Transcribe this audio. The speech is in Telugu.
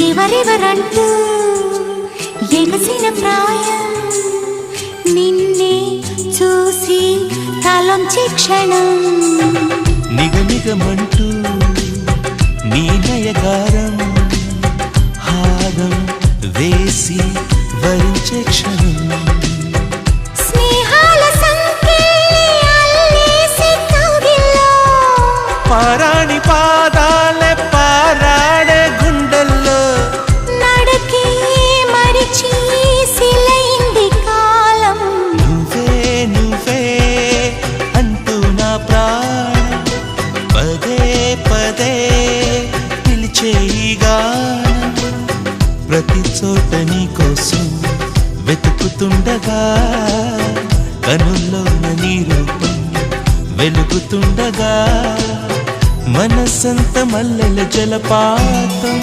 ఎవరెవరంటూ ఎగసిన ప్రాయం నిన్నే చూసి తలొంచి క్షణం నిగనిగమంటూ నీ నయగారం హారం వేసి వరించే క్షణం స్నేహాల సంకెళ్ళి అల్లేసి కౌగిల్లో పారాణి పాదాలే పారాడే గుండెల్లో నడకే మరిచి సిలైంది కాలం నువ్వే నువ్వే అంటూ నా ప్రాణం పదే పదే పిలిచే ఈ గానం ప్రతి చోట నీ కోసం వెతుకుతుండగా కనుల్లోన నీ రూపం వెలుగుతుండగా మనసంత మల్లెల జలపాతం